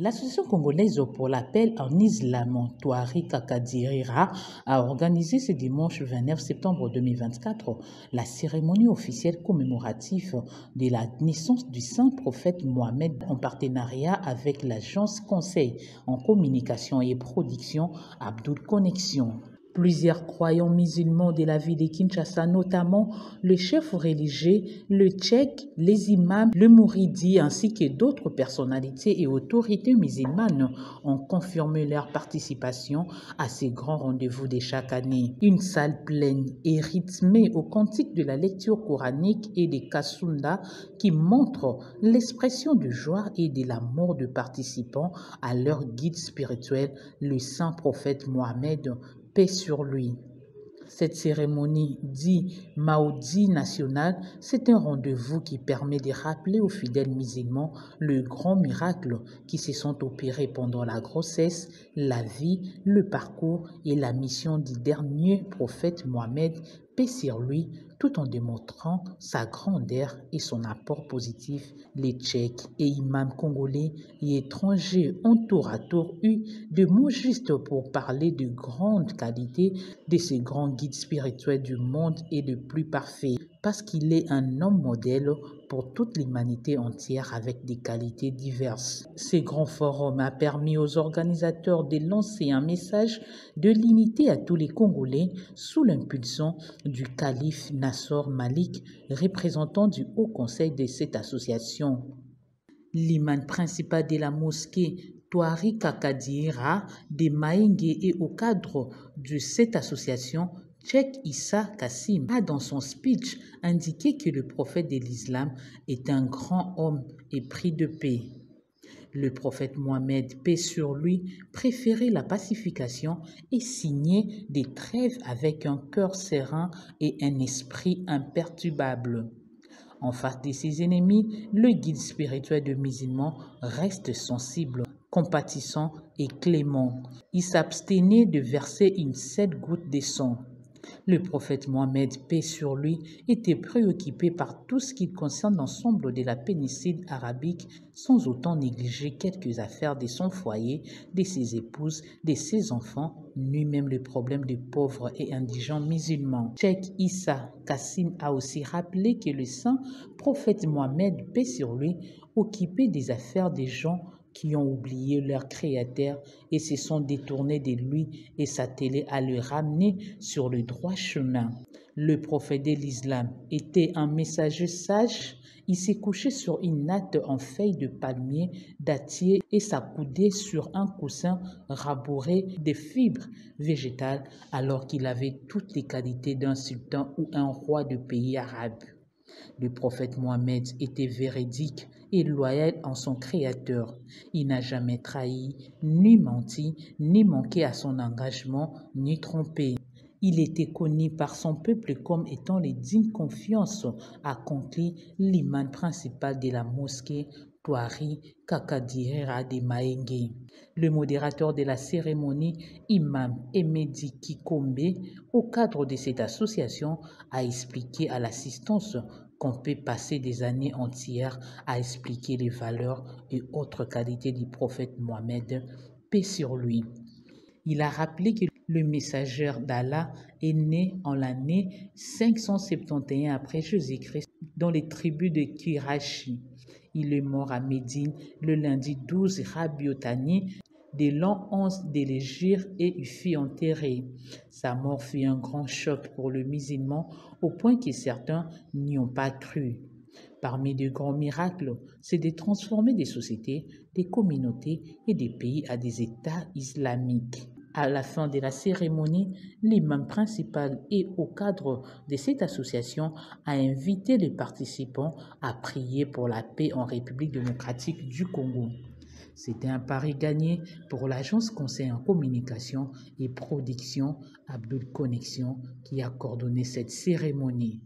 L'Association congolaise pour la paix en islam, Touari Kakadirira, a organisé ce dimanche 29 septembre 2024 la cérémonie officielle commémorative de la naissance du saint prophète Mohamed en partenariat avec l'agence Conseil en communication et production Abdul Connexion. Plusieurs croyants musulmans de la ville de Kinshasa, notamment le chef religieux, le tchèque, les imams, le mouridi ainsi que d'autres personnalités et autorités musulmanes ont confirmé leur participation à ces grands rendez-vous de chaque année. Une salle pleine et rythmée au cantique de la lecture coranique et des kassounda qui montrent l'expression de joie et de l'amour de participants à leur guide spirituel, le saint prophète Mohamed, paix sur lui. Cette cérémonie, dit Maudi national, c'est un rendez-vous qui permet de rappeler aux fidèles musulmans le grand miracle qui se sont opérés pendant la grossesse, la vie, le parcours et la mission du dernier prophète Mohamed, paix sur lui, tout en démontrant sa grandeur et son apport positif. Les Tchèques et imams congolais et étrangers ont tour à tour eu de mots justes pour parler de grande qualité de ce grand guide spirituel du monde et le plus parfait, parce qu'il est un homme modèle pour toute l'humanité entière avec des qualités diverses. Ce grand forum a permis aux organisateurs de lancer un message de l'unité à tous les Congolais sous l'impulsion du calife Nassor Malik, représentant du Haut Conseil de cette association. L'imam principal de la mosquée Touari Kakadira de Maïngue et au cadre de cette association, Cheikh Issa Kassim a dans son speech indiqué que le prophète de l'islam est un grand homme épris de paix. Le prophète Mohamed, paix sur lui, préférait la pacification et signait des trêves avec un cœur serein et un esprit imperturbable. En face de ses ennemis, le guide spirituel de musulmans reste sensible, compatissant et clément. Il s'abstenait de verser une seule goutte de sang. Le prophète Mohamed, paix sur lui, était préoccupé par tout ce qui concerne l'ensemble de la péninsule arabique, sans autant négliger quelques affaires de son foyer, de ses épouses, de ses enfants, ni même le problème des pauvres et indigents musulmans. Cheikh Issa Kassim a aussi rappelé que le saint prophète Mohamed, paix sur lui, occupait des affaires des gens qui ont oublié leur créateur et se sont détournés de lui et s'attelaient à le ramener sur le droit chemin. Le prophète de l'islam était un messager sage. Il s'est couché sur une natte en feuilles de palmier, dattier et s'accoudait sur un coussin rabouré de fibres végétales alors qu'il avait toutes les qualités d'un sultan ou un roi de pays arabe. Le prophète Mohamed était véridique et loyal en son créateur. Il n'a jamais trahi, ni menti, ni manqué à son engagement, ni trompé. Il était connu par son peuple comme étant les dignes confiance, a conclu l'imam principal de la mosquée Touari Kakadira de Maïngue. Le modérateur de la cérémonie, imam Emedi Kikombe, au cadre de cette association, a expliqué à l'assistance qu'on peut passer des années entières à expliquer les valeurs et autres qualités du prophète Mohamed, paix sur lui. Il a rappelé que le messager d'Allah est né en l'année 571 après Jésus-Christ dans les tribus de Kirachi. Il est mort à Médine le lundi 12 Rabiotani de l'an 11 de l'Hégire et y fut enterré. Sa mort fut un grand choc pour le musulman au point que certains n'y ont pas cru. Parmi de grands miracles, c'est de transformer des sociétés, des communautés et des pays à des États islamiques. À la fin de la cérémonie, l'imam principal et au cadre de cette association a invité les participants à prier pour la paix en République démocratique du Congo. C'était un pari gagné pour l'agence Conseil en communication et production Abdul Connexion qui a coordonné cette cérémonie.